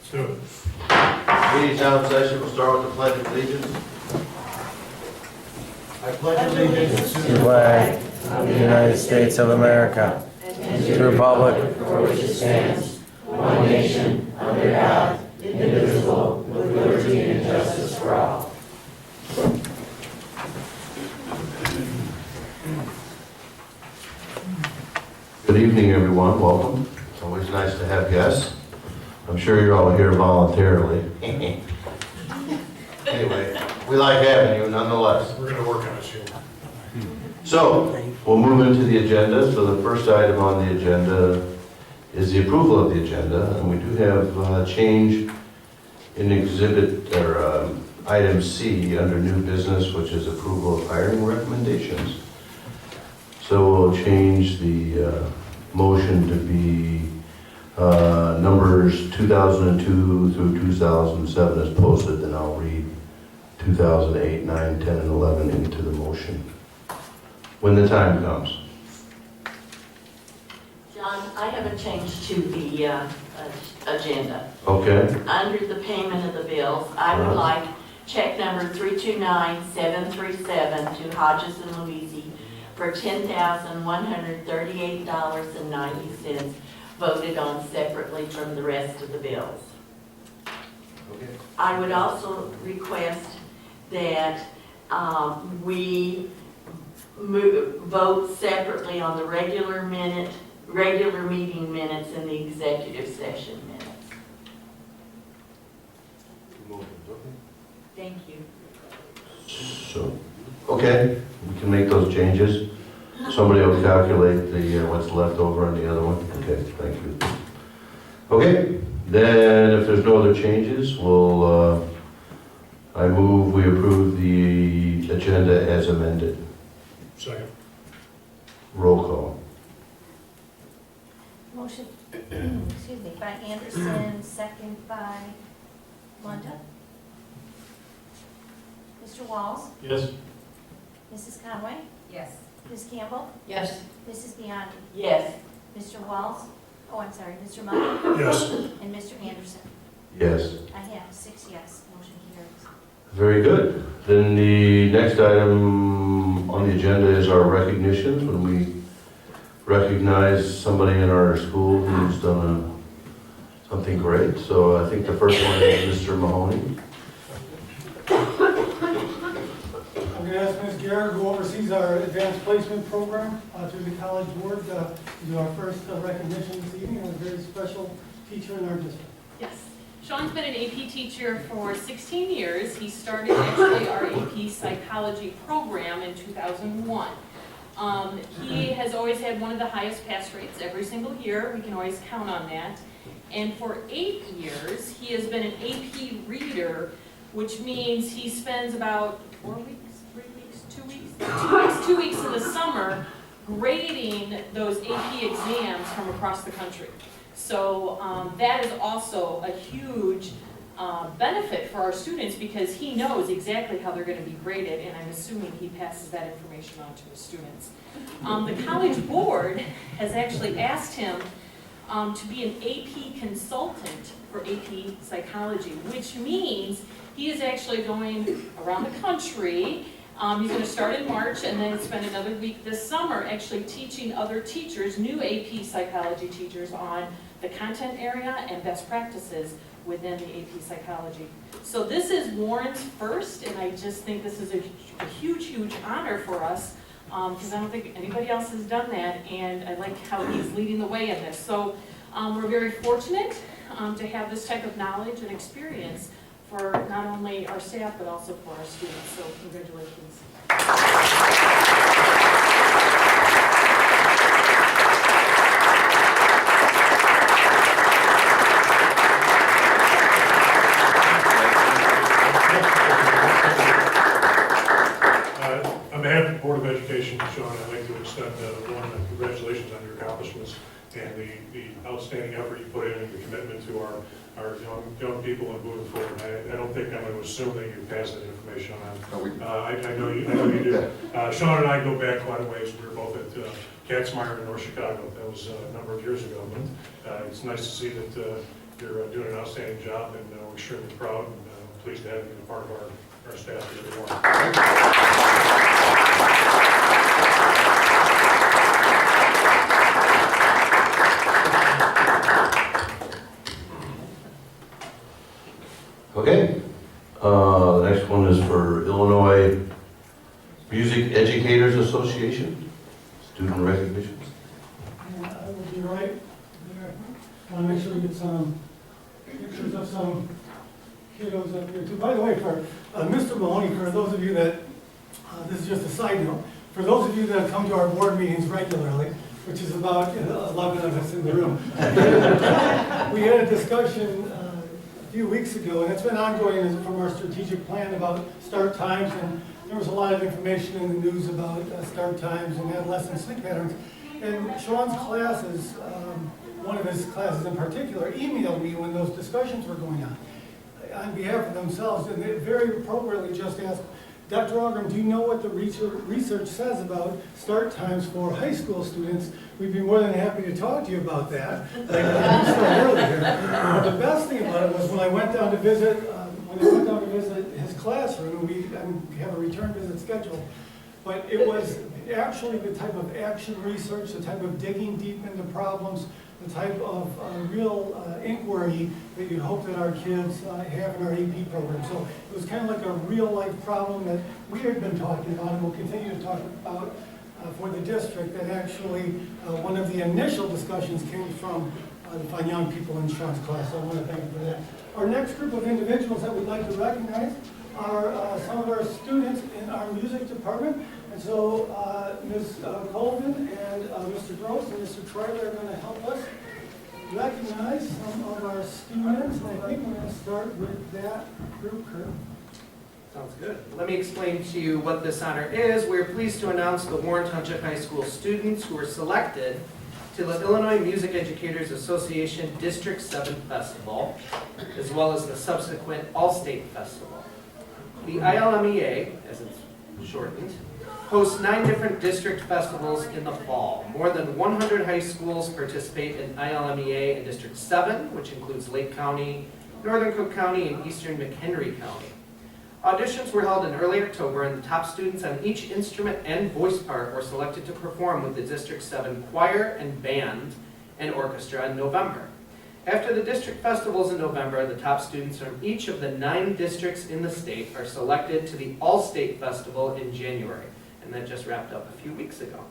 Let's do it. Meeting's now in session. We'll start with the Pledge of Allegiance. I pledge allegiance To the flag of the United States of America and to the republic for which it stands, one nation, under God, indivisible, with liberty and justice for all. Good evening, everyone. Welcome. It's always nice to have guests. I'm sure you're all here voluntarily. Anyway, we like having you nonetheless. We're going to work on it, Sheila. So, we'll move into the agenda. So the first item on the agenda is the approval of the agenda. And we do have a change in exhibit, or item C, under new business, which is approval of hiring recommendations. So we'll change the motion to be numbers 2002 through 2007 as posted, and I'll read 2008, 9, 10, and 11 into the motion when the time comes. John, I have a change to the agenda. Okay? Under the payment of the bills, I would like check number 329737 to Hodges and Louisi for $10,138.90 voted on separately from the rest of the bills. Okay. I would also request that we vote separately on the regular meeting minutes and the executive session minutes. Thank you. So, okay, we can make those changes. Somebody will calculate the what's left over on the other one. Okay, thank you. Okay, then if there's no other changes, we'll, I move we approve the agenda as amended. Second. Roll call. Motion, excuse me, by Anderson, second by Munda. Mr. Walls? Yes. Mrs. Conway? Yes. Ms. Campbell? Yes. Mrs. Biondi? Yes. Mr. Walls? Oh, I'm sorry, Mr. Munda? Yes. And Mr. Anderson? Yes. I have 6 yes, motion carries. Very good. Then the next item on the agenda is our recognitions, when we recognize somebody in our school who's done something great. So I think the first one is Mr. Mahoney. I'm going to ask Ms. Garrett, who oversees our advanced placement program through the College Board, to do our first recognition this evening, and a very special teacher in our district. Yes. Sean's been an AP teacher for 16 years. He started actually our AP psychology program in 2001. He has always had one of the highest pass rates every single year. We can always count on that. And for 8 years, he has been an AP reader, which means he spends about 4 weeks, 3 weeks, 2 weeks, 2 weeks in the summer grading those AP exams from across the country. So that is also a huge benefit for our students, because he knows exactly how they're going to be graded, and I'm assuming he passes that information on to his students. The College Board has actually asked him to be an AP consultant for AP psychology, which means he is actually going around the country. He's going to start in March and then spend another week this summer actually teaching other teachers, new AP psychology teachers, on the content area and best practices within the AP psychology. So this is Warren's first, and I just think this is a huge, huge honor for us, because I don't think anybody else has done that, and I like how he's leading the way in this. So we're very fortunate to have this type of knowledge and experience for not only our staff, but also for our students. So congratulations. On behalf of the Board of Education, Sean, I'd like to extend congratulations on your accomplishments and the outstanding effort you put in and your commitment to our young people and moving forward. I don't think I'm going to assume that you pass that information on. I know you do. Sean and I go back quite a ways. We were both at Katzmeyer in North Chicago. That was a number of years ago. But it's nice to see that You're doing an outstanding job, and we're extremely proud and pleased to have you as part of our staff here this morning. Okay, the next one is for Illinois Music Educators Association, student recognitions. And I will be right there. Want to make sure we get some pictures of some kiddos up here too. By the way, for Mr. Mahoney, for those of you that, this is just a side note, for those of you that come to our board meetings regularly, which is about 11 of us in the room, we had a discussion a few weeks ago, and it's been ongoing from our strategic plan about start times, and there was a lot of information in the news about start times and adolescent sleep patterns. And Sean's classes, one of his classes in particular, emailed me when those discussions were going on behalf of themselves, and they very appropriately just asked, Dr. Ogren, do you know what the research says about start times for high school students? We'd be more than happy to talk to you about that. Like I did so earlier. But the best thing about it was when I went down to visit, his classroom, we have a return visit scheduled. But it was actually the type of action research, the type of digging deep into problems, the type of real inquiry that you'd hope that our kids have in our AP program. So it was kind of like a real life problem that we had been talking about and will continue to talk about for the district, that actually one of the initial discussions came from the fine young people in Sean's class. So I want to thank you for that. Our next group of individuals that we'd like to recognize are some of our students in our music department. And so Ms. Colvin and Mr. Gross and Mr. Troyer are going to help us recognize some of our students. And I think we're going to start with that group, Kurt. Sounds good. Let me explain to you what this honor is. We're pleased to announce the Warren Township High School students who were selected to the Illinois Music Educators Association District 7 Festival, as well as the subsequent All-State Festival. The ILMEA, as it's shortened, hosts 9 different district festivals in the fall. More than 100 high schools participate in ILMEA in District 7, which includes Lake County, Northern Cook County, and Eastern McHenry County. Auditions were held in early October, and the top students on each instrument and voice part were selected to perform with the District 7 choir and band and orchestra in November. After the district festivals in November, the top students from each of the 9 districts in the state are selected to the All-State Festival in January, and that just wrapped up a few weeks ago.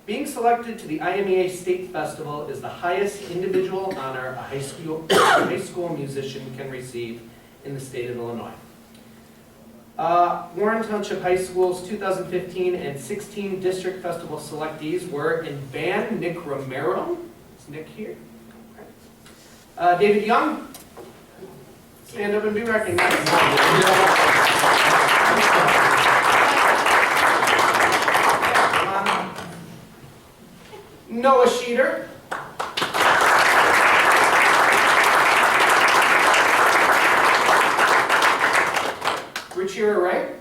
Being selected to the IMEA State Festival is the highest individual honor a high school musician can receive in the state of Illinois. Warren Township High School's 2015 and 16 District Festival selectees were in band Nick Romero. Is Nick here? David Young. Stand up and be recognized. Noah Sheeter. Richira Wright.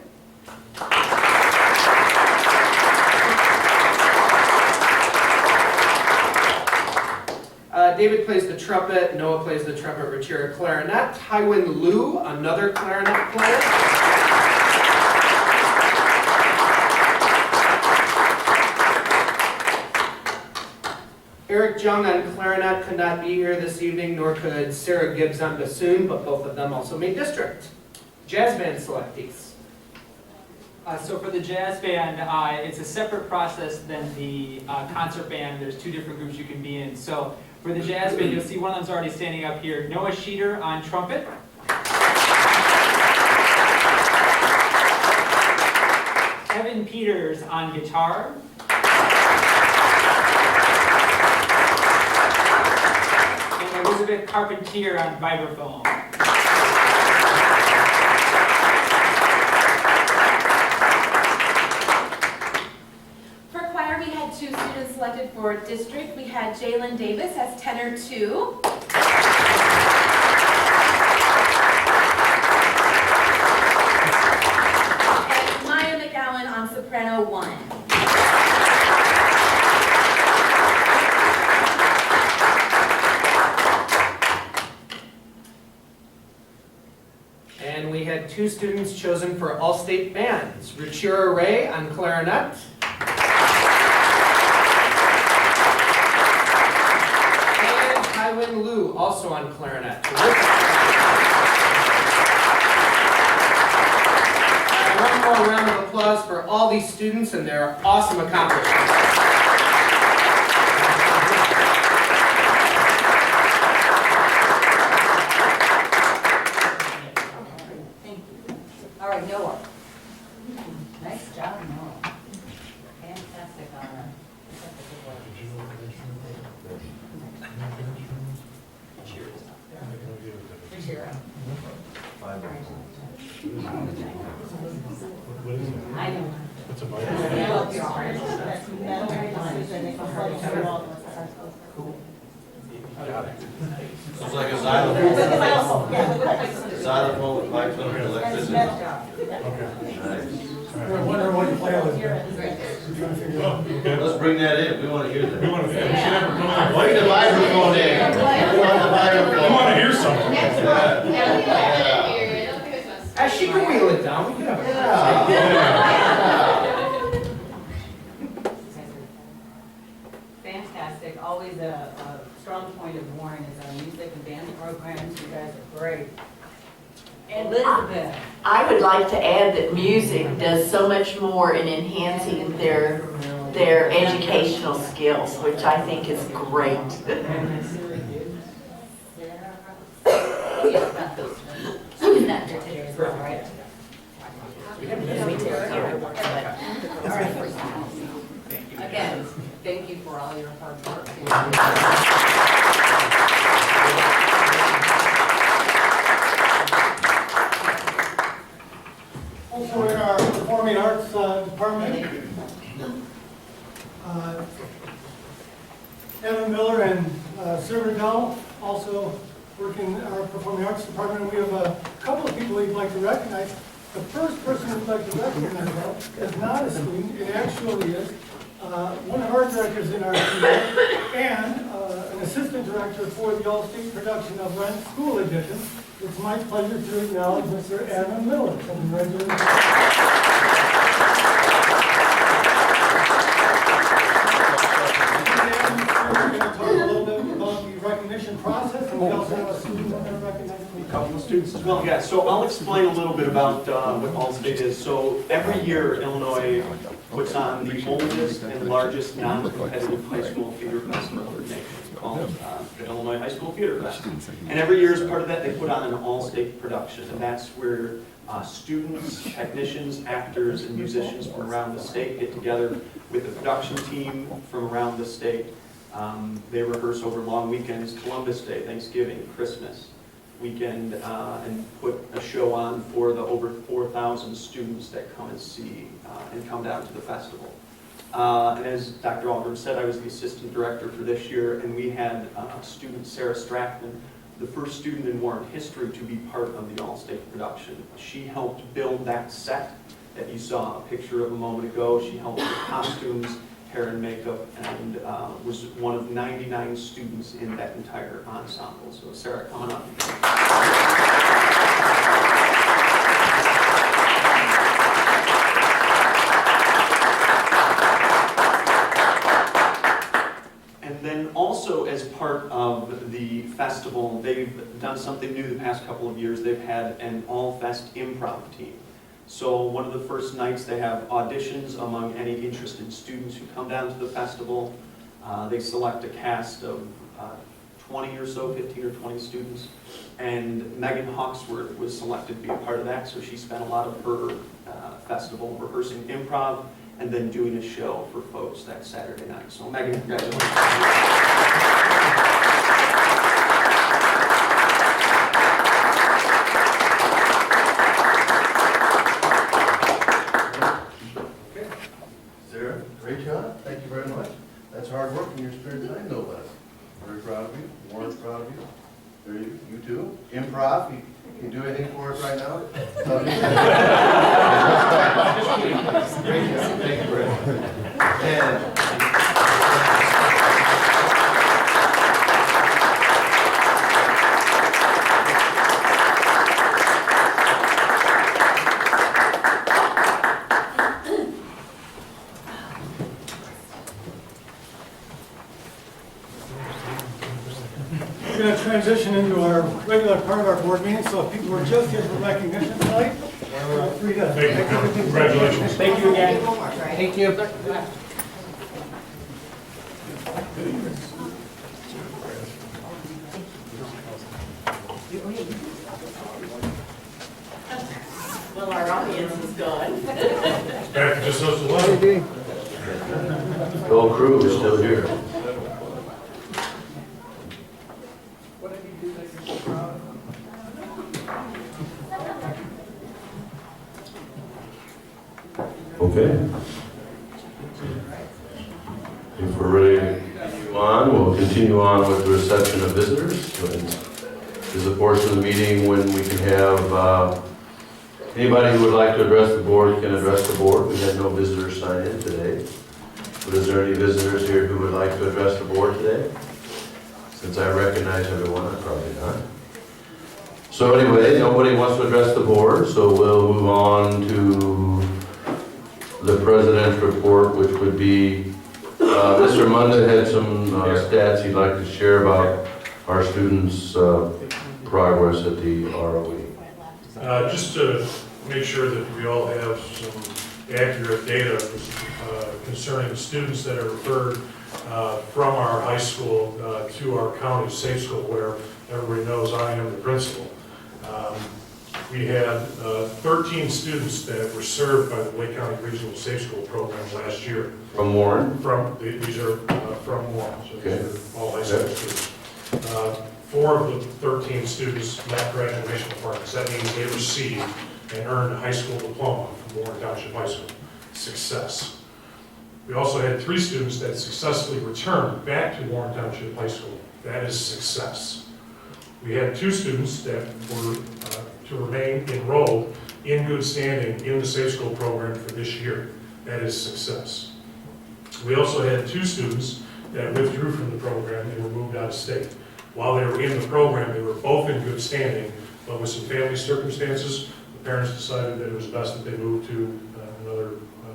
David plays the trumpet, Noah plays the trumpet, Richira clarinet, Tywin Liu, another clarinet player. Eric Jung on clarinet could not be here this evening, nor could Sarah Gibbs on bassoon, but both of them also made district. Jazz band selectees. So for the jazz band, it's a separate process than the concert band. There's 2 different groups you can be in. So for the jazz band, you'll see one of them's already standing up here. Noah Sheeter on trumpet. Evan Peters on guitar. And Elizabeth Carpentier on vibraphone. Selected for district, we had Jalen Davis as tenor 2. And Maya McGowan on soprano 1. And we had 2 students chosen for all-state bands, Ruchira Ray on clarinet. And Tywin Liu, also on clarinet. One more round of applause for all these students and their awesome accomplishments. All right, Noah. Nice job, Noah. Fantastic honor. Cheer up. I know. It's a bite. It's like a xylophone. Xylophone with pipes and electricity. Nice. We're wondering what you play with. We're trying to figure out. Okay. Let's bring that in, we want to hear We that. want to, we should have her come on. Bring the microphone in. We want the microphone. We want to hear something. Yeah. She can wheel it down, we can have a Fantastic. Always a strong point of Warren is our music and band programs. You guys are great. Elizabeth. I would like to add that music does so much more in enhancing their educational skills, which I think is great. Again, thank you for all your hard work. Also in our performing arts department, Evan Miller and Sarah Riddell also work in our performing arts department. And we have a couple of people we'd like to recognize. The first person we'd like to recognize though is not a student, it actually is one of our directors in our team and an assistant director for the all-state production of Rent School Edition. It's my pleasure to acknowledge Mr. Evan Miller from the regular. We're going to talk a little bit about the recognition process, and we also have a student that they're recognizing. A couple of students as well. Yeah, so I'll explain a little bit about what All-State is. So every year, Illinois puts on the oldest and largest non-competitive high school theater festival in the nation, called the Illinois High School Theater Fest. And every year, as part of that, they put on an all-state production, and that's where students, technicians, actors, and musicians from around the state get together with the production team from around the state. They rehearse over long weekends, Columbus Day, Thanksgiving, Christmas weekend, and put a show on for the over 4,000 students that come and see and come down to the festival. And as Dr. Aldrum said, I was the assistant director for this year, and we had student Sarah Strackman, the first student in Warren history to be part of the all-state production. She helped build that set that you saw a picture of a moment ago. She helped with costumes, hair and makeup, and was one of 99 students in that entire ensemble. So Sarah, come on up. And then also as part of the festival, they've done something new the past couple of years. They've had an all-fest improv team. So one of the first nights they have auditions among any interested students who come down to the festival. They select a cast of 20 or so, 15 or 20 students. And Megan Hawksworth was selected to be a part of that, so she spent a lot of her festival rehearsing improv and then doing a show for folks that Saturday night. So Megan, congratulations. Sarah, great job. Thank you very much. That's hard work in your spare time, no less. Very proud of you. Warren's proud of you. There you too. Improv, you can do anything for us right now? Great job. Thank you very much. And transition into our regular part of our board meeting, so if people were just here for recognition tonight, we're free to. Thank you. Congratulations. Thank you again. Thank you. Well, our audience is gone. Back to just us 11. The whole crew is still here. Okay. If we're ready to continue on, we'll continue on with the reception of visitors. This is a portion of the meeting when we can have, anybody who would like to address the board can address the board. We had no visitors sign in today. But is there any visitors here who would like to address the board today? Since I recognize everyone, I probably not. So anyway, nobody wants to address the board, so we'll move on to the president's report, which would be, Mr. Munda had some stats he'd like to share about our students' progress at the ROE. Just to make sure that we all have some accurate data concerning students that are referred from our high school to our county safe school, where everybody knows I am the principal. We had 13 students that were served by the Lake County Regional Safe School Program last year. From Warren? These are from Warren, so Okay. these are all high school students. 4 of the 13 students met graduation requirements. That means they received and earned a high school diploma from Warren Township High School. Success. We also had 3 students that successfully returned back to Warren Township High School. That is success. We had 2 students that were to remain enrolled in good standing in the Safe School program for this year. That is success. We also had 2 students that withdrew from the program and were moved out of state. While they were in the program, they were both in good standing, but with some family circumstances, the parents decided that it was best that they move to another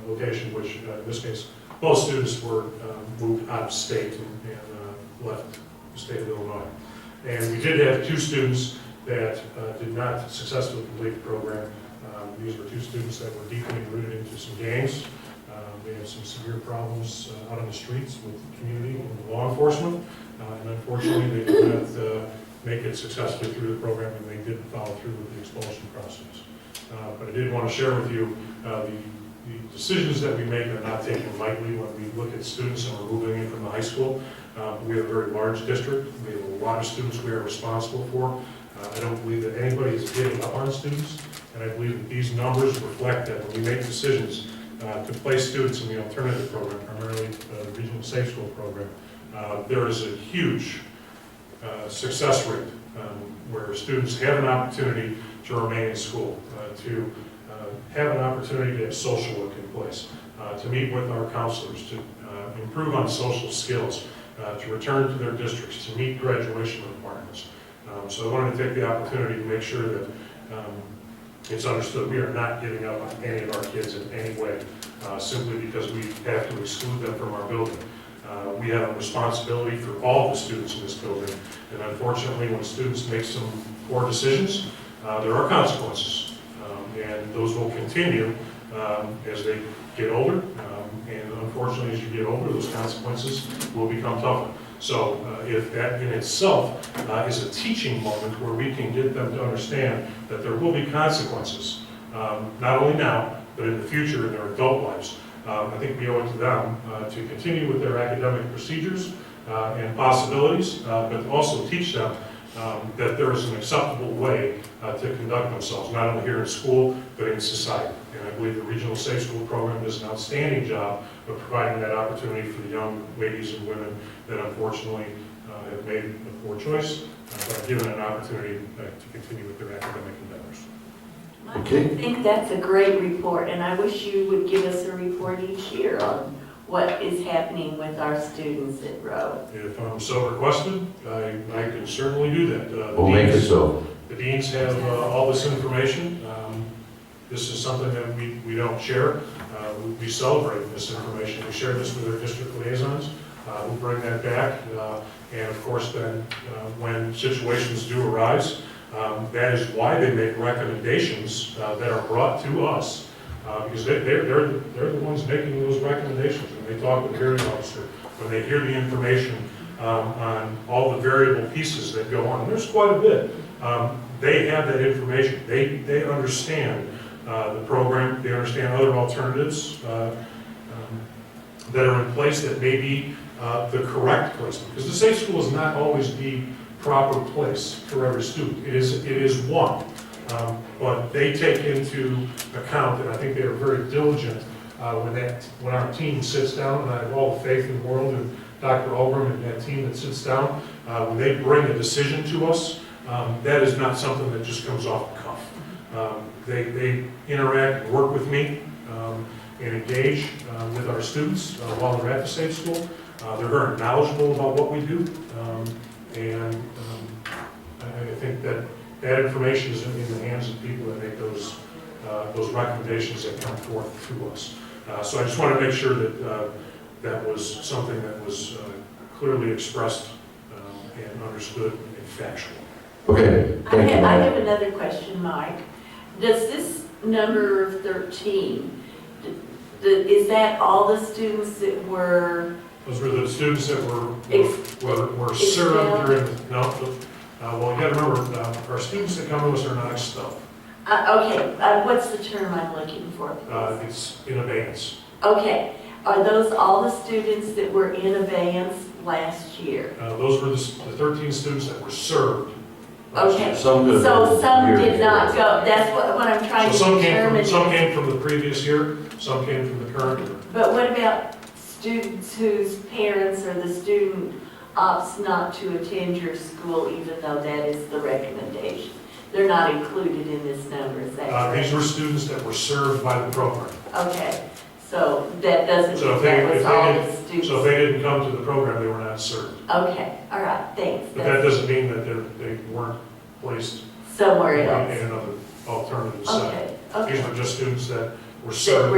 location, which in this case, both students were moved out of state and left the state of Illinois. And we did have 2 students that did not successfully complete the program. These were 2 students that were deeply rooted into some gangs. They had some severe problems out on the streets with the community and law enforcement. And unfortunately, they did not make it successfully through the program, and they didn't follow through with the expulsion process. But I did want to share with you the decisions that we make are not taken lightly when we look at students and we're moving in from the high school. We have a very large district. We have a lot of students we are responsible for. I don't believe that anybody is giving up on students, and I believe that these numbers reflect that when we make decisions to place students in the alternative program, primarily the Regional Safe School program, there is a huge success rate where students have an opportunity to remain in school, to have an opportunity to have social work in place, to meet with our counselors, to improve on social skills, to return to their districts, to meet graduation requirements. So I wanted to take the opportunity to make sure that it's understood we are not giving up on any of our kids in any way, simply because we have to exclude them from our building. We have a responsibility for all the students in this building, and unfortunately, when students make some poor decisions, there are consequences, and those will continue as they get older, and unfortunately, as you get older, those consequences will become tougher. So if that in itself is a teaching moment where we can get them to understand that there will be consequences, not only now, but in the future in their adult lives, I think we owe it to them to continue with their academic procedures and possibilities, but also teach them that there is an acceptable way to conduct themselves, not only here in school, but in society. And I believe the Regional Safe School program does an outstanding job of providing that opportunity for the young ladies and women that unfortunately have made a poor choice, but are given an opportunity to continue with their academic endeavors. Okay. I think that's a great report, and I wish you would give us a report each year on what is happening with our students at Rowe. If I'm so requested, I can certainly do that. We'll make it so. The deans have all this information. This is something that we don't share. We celebrate this information. We share this with our district liaisons. we'll bring that back. And of course, then, when situations do arise, that is why they make recommendations that are brought to us. Because they're the ones making those recommendations. When they talk to the hearing officer, when they hear the information on all the variable pieces that go on, and there's quite a bit. They have that information. They understand the program. They understand other alternatives that are in place that may be the correct place. Because the safe school is not always the proper place for every student. It is one. But they take into account, and I think they are very diligent when our team sits down, and I have all the faith in the world in Dr. Ulbrim and that team that sits down, when they bring a decision to us, that is not something that just comes off the cuff. They interact and work with me and engage with our students while they're at the safe school. They're very knowledgeable about what we do, and I think that information is in the hands of people that make those recommendations that come forth to us. So I just want to make sure that that was something that was clearly expressed and understood and factual. Okay, thank you, I Mike. have another question, Mike. Does this number of 13, is that all the students that were? Those were the students that were served during, well, you got to remember, our students that come to us are not expelled. Okay, what's the term I'm looking for? It's in abeyance. Okay, are those all the students that were in abeyance last year? Those were the 13 students that were served. Okay, Some could have so been some here did not before. go, that's what I'm trying So to determine. some came from the previous year, some came from the current year. But what about students whose parents or the student opts not to attend your school even though that is the recommendation? They're not included in this number, is that correct? These were students that were served by the program. Okay, so that doesn't So mean that was all the if students? they didn't come to the program, they were not served. Okay, all right, thanks. But that doesn't mean that they weren't placed Somewhere in else. another alternative setting. Okay, okay. These were just students that were That served. were